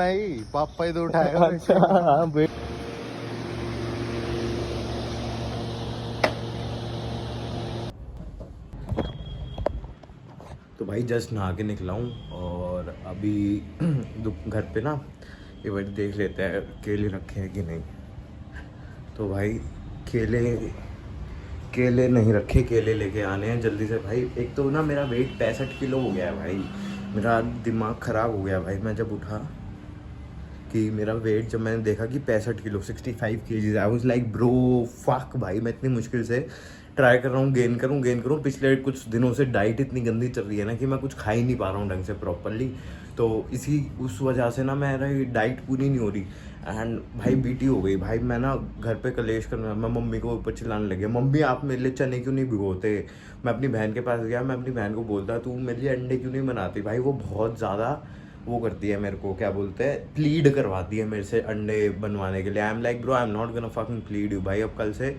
मैं ही, पापा ही तो उठाएगा। अच्छा हाँ वेट। तो भाई जस्ट नहा के निकला हूँ और अभी घर पे ना ये भाई देख लेते हैं केले रखे हैं कि नहीं। तो भाई केले केले नहीं रखे, केले लेके आने हैं जल्दी से भाई। एक तो ना मेरा वेट 65 किलो हो गया है भाई, मेरा दिमाग ख़राब हो गया भाई। मैं जब उठा कि मेरा वेट जब मैंने देखा कि 65 kilo 65 kgs, I was like bro fuck भाई। मैं इतनी मुश्किल से ट्राई कर रहा हूँ गेन करूँ। पिछले कुछ दिनों से डाइट इतनी गंदी चल रही है ना कि मैं कुछ खा ही नहीं पा रहा हूँ ढंग से प्रॉपरली। तो उस वजह से ना मेरा डाइट पूरी नहीं हो रही एंड भाई बीटी हो गई भाई। मैं ना घर पे कलेश करना, मैं मम्मी को ऊपर चिल्लाने लगे, मम्मी आप मेरे लिए चने क्यों नहीं भिगोते। मैं अपनी बहन के पास गया, मैं अपनी बहन को बोलता तू मेरे लिए अंडे क्यों नहीं बनाती। भाई वो बहुत ज़्यादा वो करती है मेरे को, क्या बोलते हैं, प्लीड करवाती है मेरे से अंडे बनवाने के लिए। I am like bro I am not gonna fucking plead you भाई। अब कल से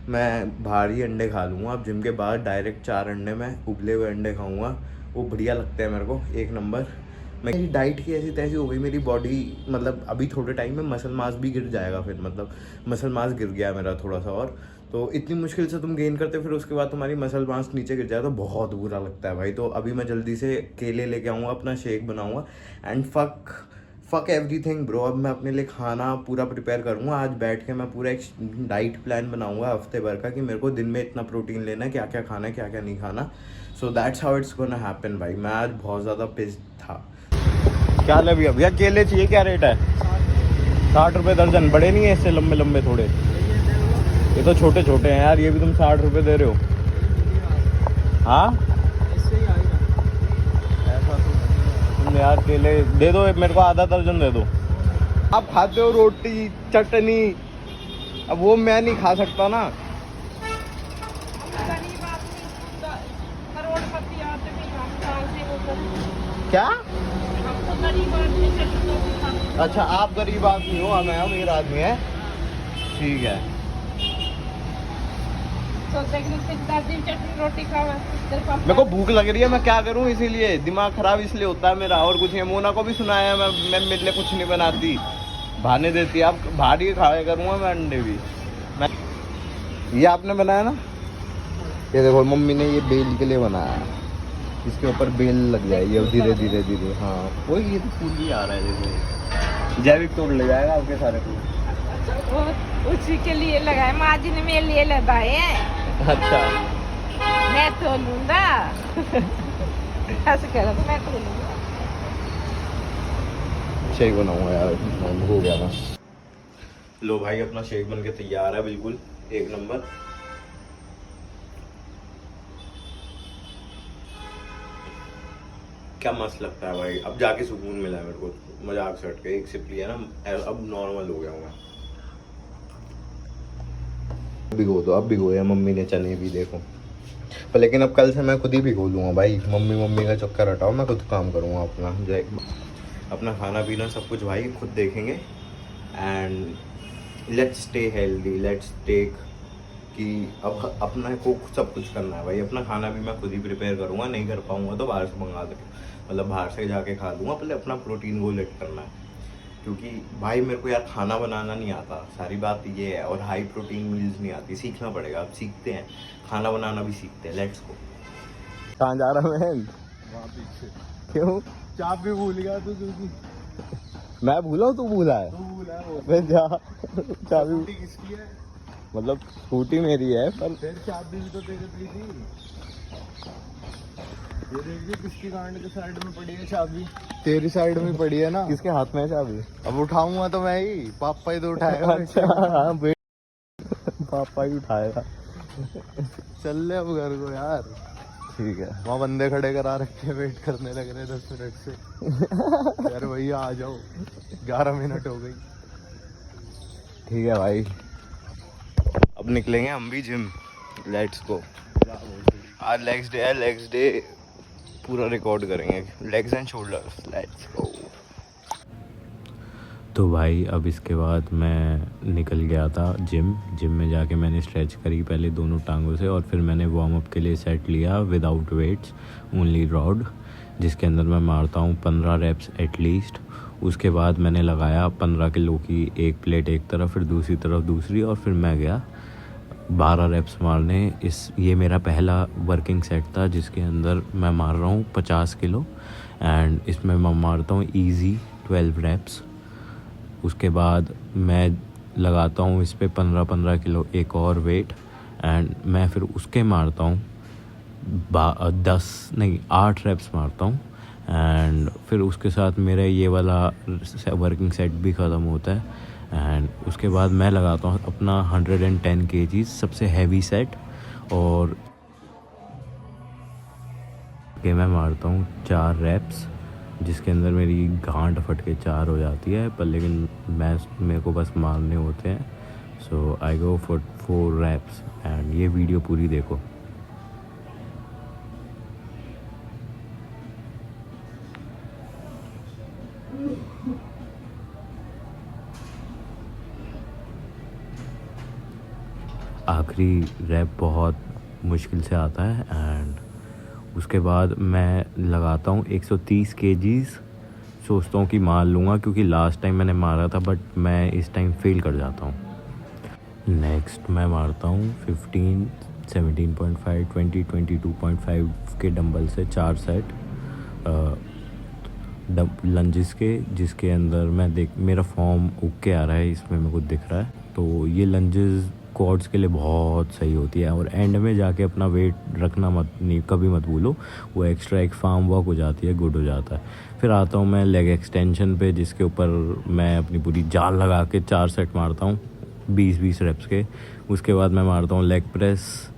मैं बाहर ही अंडे खा लूँगा। अब जिम के बाद डायरेक्ट 4 अंडे मैं उबले हुए अंडे खाऊँगा, वो बढ़िया लगते हैं मेरे को, एक नंबर। मेरी डाइट की ऐसी तैसी हो गई मेरी बॉडी, मतलब अभी थोड़े टाइम में मसल मास भी गिर जाएगा फिर, मतलब मसल मास गिर गया मेरा थोड़ा सा। और तो इतनी मुश्किल से तुम गेन करते फिर उसके बाद तुम्हारी मसल मास नीचे गिर जाए तो बहुत बुरा लगता है भाई। तो अभी मैं जल्दी से केले लेके आऊँगा, अपना शेक बनाऊँगा एंड फक एवरीथिंग ब्रो। अब मैं अपने लिए खाना पूरा प्रिपेयर करूँगा। आज बैठ के मैं पूरा एक डाइट प्लान बनाऊँगा हफ्ते भर का कि मेरे को दिन में इतना प्रोटीन लेना है, क्या क्या खाना है, क्या क्या नहीं खाना। So that's how it's gonna happen भाई। मैं आज बहुत ज़्यादा पिस्ड था। क्या ले भैया, केले चाहिए, क्या रेट है? 60 रुपये दर्जन। बड़े नहीं है इससे लंबे लंबे थोड़े? ये तो छोटे छोटे हैं यार, ये भी तुम 60 रुपये दे रहे हो? हाँ तुम यार केले दे दो मेरे को, आधा दर्जन दे दो। आप खाते हो रोटी चटनी, अब वो मैं नहीं खा सकता ना। क्या? अच्छा आप गरीब आदमी हो, मैं अमीर आदमी है, ठीक है। रोटी खाओ, मेरे को भूख लग रही है, मैं क्या करूं, इसीलिए दिमाग खराब इसलिए होता है मेरा, और कुछ नहीं। मोना को भी सुनाया मैं मेरे लिए कुछ नहीं बनाती, बहाने देती है। अब भारी खाया करूंगा मैं अंडे भी। मैं ये आपने बनाया ना, ये देखो मम्मी ने ये बेल के लिए बनाया, इसके ऊपर बेल लग जाएगी अब धीरे धीरे धीरे। हाँ वही, ये तो फूल भी आ रहा है जैसे जैविक तोड़ ले जाएगा आपके सारे फूल। उसी के लिए लगाए, माँ जी ने मेरे लिए लगाए हैं। अच्छा मैं तो लूंगा ऐसे करो तो मैं तो लूंगा। शेक बनाऊंगा यार, हो गया ना। लो भाई अपना शेक बन के तैयार है, बिल्कुल एक नंबर। क्या मस्त लगता है भाई, अब जाके सुकून मिला है मेरे को। मजाक से हट के एक सिप लिया ना, अब नॉर्मल हो गया हूँ मैं। भिगो दो, अब भिगोया मम्मी ने चने भी, देखो। पर लेकिन अब कल से मैं खुद ही भिगो लूँगा भाई, मम्मी का चक्कर हटाओ, मैं खुद काम करूँगा अपना। अपना खाना पीना सब कुछ भाई खुद देखेंगे and let's stay healthy, let's take कि अब अपना को सब कुछ करना है भाई। अपना खाना भी मैं खुद ही प्रिपेयर करूँगा, नहीं कर पाऊँगा तो बाहर से मंगा सकते, मतलब बाहर से जाके खा लूँगा। पहले अपना प्रोटीन गोल लेट करना है, क्योंकि भाई मेरे को यार खाना बनाना नहीं आता, सारी बात ये है। और हाई प्रोटीन मील्स नहीं आती, सीखना पड़ेगा, अब सीखते हैं, खाना बनाना भी सीखते हैं। Let's go. कहाँ जा रहा है? वहाँ पीछे। क्यों? चाबी भूल गया तू, क्योंकि मैं भूला हूँ, तू भूला है? तू भूला है वो। मैं जा चाबी, किसकी है? मतलब स्कूटी मेरी है पर फिर चाबी भी तो तेरे दी थी। ये देखिए किसकी गांड के साइड में पड़ी है चाबी? तेरी साइड में पड़ी है ना। किसके हाथ में है चाबी? अब उठाऊंगा तो मैं ही, पापा ही तो उठाएगा। अच्छा हाँ पापा ही उठाएगा। चल ले अब घर को यार। ठीक है, वहाँ बंदे खड़े करा रखे हैं, वेट करने लग रहे 10 मिनट से। यार भैया आ जाओ, 11 मिनट हो गई। ठीक है भाई, अब निकलेंगे हम भी जिम। Let's go. आज लेग्स डे है, लेग्स डे पूरा रिकॉर्ड करेंगे, legs and shoulders. Let's go. तो भाई अब इसके बाद मैं निकल गया था जिम में जाके मैंने स्ट्रेच करी पहले दोनों टांगों से, और फिर मैंने वार्म अप के लिए सेट लिया विदाउट वेट्स, ओनली रॉड, जिसके अंदर मैं मारता हूँ 15 रेप्स एटलीस्ट। उसके बाद मैंने लगाया 15 किलो की एक प्लेट एक तरफ, फिर दूसरी तरफ दूसरी, और फिर मैं गया 12 रेप्स मारने। ये मेरा पहला वर्किंग सेट था जिसके अंदर मैं मार रहा हूँ 50 किलो, एंड इसमें मैं मारता हूँ ईजी 12 रेप्स। उसके बाद मैं लगाता हूँ इस पे 15-15 किलो एक और वेट, एंड मैं फिर उसके मारता हूँ 8 रेप्स मारता हूँ। एंड फिर उसके साथ मेरा ये वाला वर्किंग सेट भी ख़त्म होता है, एंड उसके बाद मैं लगाता हूँ अपना 110 kg सबसे हैवी सेट, और के मैं मारता हूँ 4 रेप्स जिसके अंदर मेरी गांठ फट के 4 हो जाती है, पर लेकिन मेरे को बस मारने होते हैं। सो आई गो फॉर 4 रेप्स, एंड ये वीडियो पूरी देखो। आखिरी रैप बहुत मुश्किल से आता है, एंड उसके बाद मैं लगाता हूँ 130 kgs। सोचता हूँ कि मार लूँगा क्योंकि लास्ट टाइम मैंने मारा था, बट मैं इस टाइम फेल कर जाता हूँ। नेक्स्ट मैं मारता हूँ 15, 17.5, 20, 22.5 के डंबल से 4 सेट लंजेस के, जिसके अंदर मेरा फॉर्म ओके आ रहा है, इसमें मेरे को दिख रहा है। तो ये लंजेस क्वाड्स के लिए बहुत सही होती है, और एंड में जाके अपना वेट रखना कभी मत भूलो, वो एक्स्ट्रा एक फार्म वर्क हो जाती है, गुड हो जाता है। फिर आता हूँ मैं लेग एक्सटेंशन पे, जिसके ऊपर मैं अपनी पूरी जान लगा के 4 सेट मारता हूँ 20-20 रेप्स के। उसके बाद मैं मारता हूँ leg press,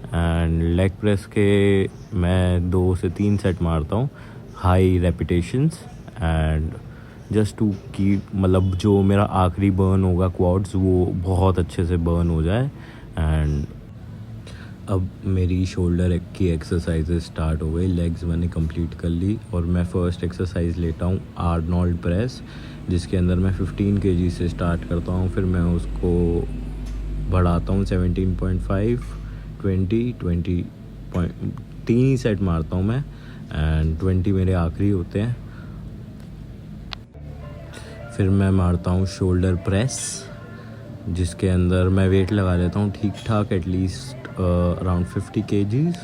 and leg press के मैं 2 से 3 सेट मारता हूँ high repetitions, and just to keep मतलब जो मेरा आखिरी बर्न होगा क्वाड्स वो बहुत अच्छे से बर्न हो जाए। एंड अब मेरी शोल्डर की एक्सरसाइजेज स्टार्ट हो गई। लेग्स मैंने कंप्लीट कर ली, और मैं फ़र्स्ट एक्सरसाइज लेता हूँ आर्नोल्ड प्रेस, जिसके अंदर मैं 15 kg से स्टार्ट करता हूँ, फिर मैं उसको बढ़ाता हूँ 17.5, 20 3 ही सेट मारता हूँ मैं, एंड 20 मेरे आखिरी होते हैं। फिर मैं मारता हूँ शोल्डर प्रेस, जिसके अंदर मैं वेट लगा लेता हूँ ठीक ठाक, एटलीस्ट अराउंड 50 kgs।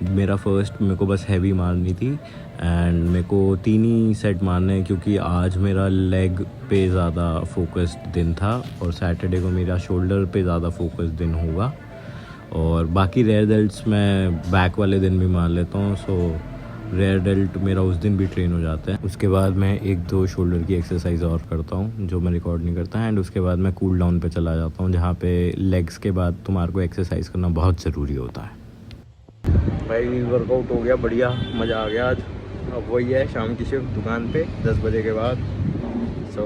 मेरा फर्स्ट मेरे को बस हैवी मारनी थी, एंड मेरे को 3 ही सेट मारने हैं क्योंकि आज मेरा लेग पे ज़्यादा फोकस्ड दिन था, और सैटरडे को मेरा शोल्डर पे ज़्यादा फोकस्ड दिन होगा, और बाकी रेयर डेल्ट्स मैं बैक वाले दिन भी मार लेता हूँ। सो रेयर डेल्ट मेरा उस दिन भी ट्रेन हो जाता है। उसके बाद मैं 1-2 शोल्डर की एक्सरसाइज और करता हूँ जो मैं रिकॉर्ड नहीं करता, एंड उसके बाद मैं कूल डाउन पे चला जाता हूँ, जहाँ पे लेग्स के बाद तुम्हारे को एक्सरसाइज करना बहुत ज़रूरी होता है। भाई वर्कआउट हो गया, बढ़िया मज़ा आ गया आज। अब वही है शाम की शिफ्ट दुकान पे 10 बजे के बाद। सो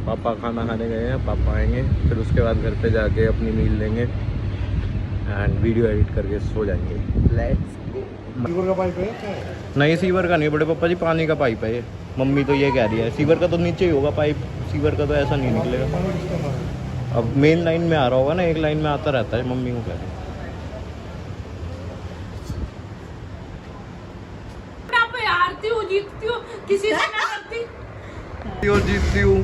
पापा खाना खाने गए हैं, पापा आएंगे, फिर उसके बाद घर पे जाके अपनी मील लेंगे एंड वीडियो एडिट करके सो जाएंगे। Let's go. सीवर का पाइप है? नहीं सीवर का नहीं बड़े पापा जी, पानी का पाइप है ये। मम्मी तो ये कह रही है सीवर का तो नीचे ही होगा पाइप, सीवर का तो ऐसा नहीं निकलेगा। अब मेन लाइन में आ रहा होगा ना, एक लाइन में आता रहता है, मम्मी को कह रही है। जीतती हूँ किसी से ना करती और जीतती हूँ।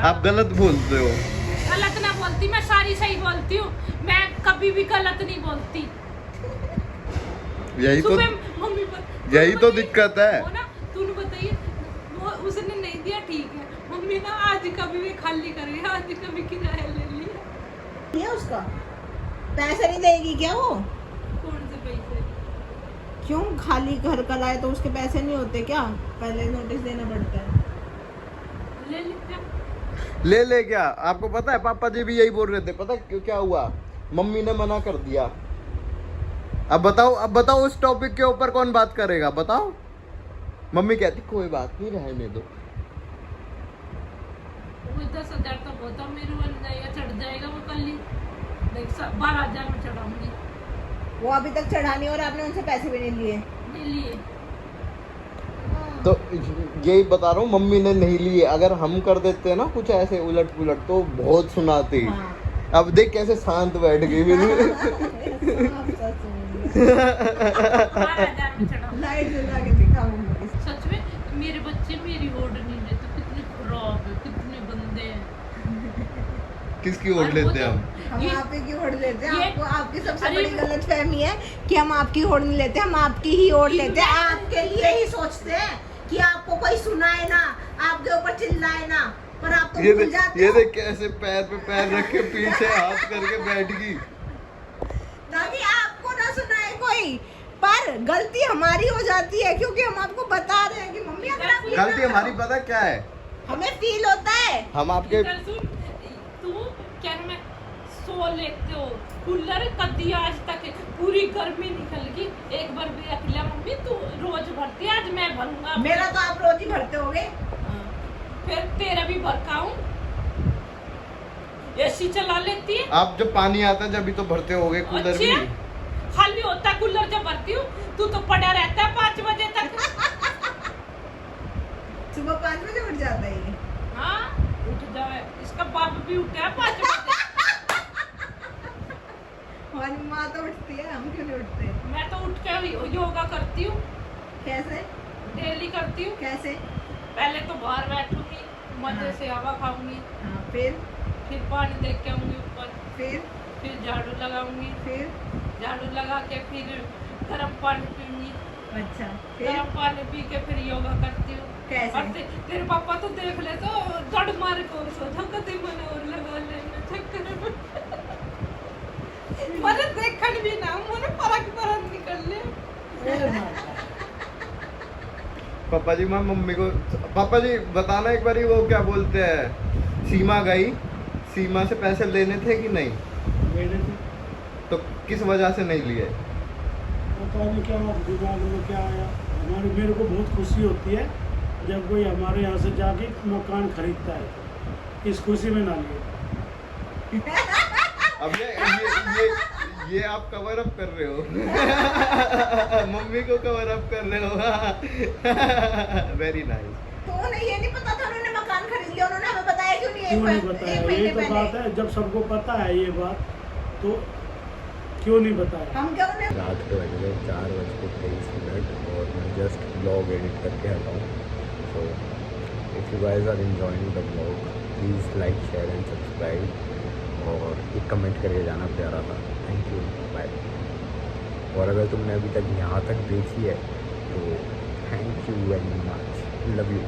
आप गलत बोलते हो। गलत ना बोलती, मैं सारी सही बोलती हूँ, मैं कभी भी गलत नहीं बोलती। यही तो दिक्कत है। तूने बताइए, वो उसने नहीं दिया ठीक है, मम्मी ना आज कभी भी खाली करेगी, आज कभी किराया ले लिया उसका पैसे नहीं देगी क्या वो? कौन से पैसे? क्यों खाली घर का लाए तो उसके पैसे नहीं होते क्या? पहले नोटिस देना पड़ता है। ले क्या? आपको पता है पापा जी भी यही बोल रहे थे, पता क्यों क्या हुआ? मम्मी ने मना कर दिया। अब बताओ उस टॉपिक के ऊपर कौन बात करेगा? बताओ। मम्मी कहती कोई बात नहीं, रहने दो। 10,000 तो बहुत मेरे बन जाएगा, चढ़ जाएगा वो कल ही। 12,000 में चढ़ाऊंगी। वो अभी तक चढ़ा नहीं और आपने उनसे पैसे भी नहीं लिए। तो यही बता रहा हूँ, मम्मी ने नहीं लिए। अगर हम कर देते हैं ना कुछ ऐसे उलट पुलट तो बहुत सुनाती। हाँ। अब देख कैसे शांत बैठ गई। लाइट जला के दिखाऊंगी। सच में मेरे बच्चे मेरी ओढ़ नहीं लेते, कितने खराब की ओढ़ और वो लेते तो- हम। हम ये- आप ही की ओढ़ लेते हैं। ये- आपको आपकी सबसे अरे- बड़ी गलत फहमी है कि हम आपकी ओढ़ नहीं लेते, हम आपकी ही ओढ़ लेते हैं। आपके लिए ही सोचते हैं कि आपको कोई सुनाए ना, आपके ऊपर चिल्लाए ना, पर आप तो भूल जाते ये हो देख कैसे पैर पे पैर रख के पीछे हाथ करके बैठ गई। ताकि आपको ना सुनाए कोई। पर गलती हमारी हो जाती है क्योंकि हम आपको बता रहे हैं कि मम्मी अगर आप ये गलती ना हमारी करो, पता क्या है, हमें फील होता है। हम आपके इधर सुन, तू क्या नाम है, सो लेते हो कूलर कदी आज तक पूरी गर्मी निकल गई, एक बार भी रख लिया मम्मी तू रोज भरती है, आज मैं भरूंगा। मेरा तो आप रोज ही भरते होगे। फिर तेरा भी भरकाऊं, एसी चला लेती है। आप जब पानी आता है जब भी तो भरते होगे कूलर भी। अच्छा, खाली होता है कूलर जब भरती हूँ, तू तो पड़ा रहता है 5 बजे तक। सुबह 5 बजे उठ जाता है ये। हाँ उठ जाए, इसका बाप भी उठा है 5 बजे। हमारी माँ तो उठती है, हम क्यों नहीं उठते? मैं तो उठ के योगा करती हूँ, कैसे डेली करती हूँ। कैसे? पहले तो बाहर बैठूंगी, मजे हाँ। से हवा खाऊंगी, हाँ, फिर फिर पानी देख के आऊंगी ऊपर, फिर झाड़ू लगाऊंगी, फिर झाड़ू लगा के फिर गर्म पानी पीऊंगी, अच्छा फिर गर्म पानी पी के फिर योगा करती हूँ। कैसे? और तेरे पापा तो देख ले तो जड़ मार के और सो जाओ, कभी मैंने और लगा लेने चक्कर में। मैंने देखन भी ना, मैंने फर्क निकल ले। पापा जी मैं मम्मी को, पापा जी बताना एक बारी वो क्या बोलते हैं, सीमा गई, सीमा से पैसे लेने थे कि नहीं, मैंने तो तो किस वजह से नहीं लिए? पता नहीं क्या दिमाग में क्या आया, मेरे को बहुत खुशी होती है जब कोई हमारे यहाँ से जाके मकान खरीदता है, इस खुशी में ना लिए। अब ये आप कवर अप कर रहे हो। मम्मी को कवर अप कर रहे हो। Very nice. तो उन्हें ये नहीं पता था उन्होंने मकान खरीद लिया, उन्होंने हमें बताया क्यों नहीं? क्यों नहीं बताया? यही तो बात है, जब सबको पता है ये बात तो क्यों नहीं बताया? हम क्या उन्हें रात के बज गए 4:23 और मैं जस्ट ब्लॉग एडिट करके हटा हूँ। So if you guys are enjoying the blog please like share and subscribe और एक कमेंट करके जाना प्यारा था। Thank you, bye. और अगर तुमने अभी तक यहाँ तक देखी है तो thank you very much, love you.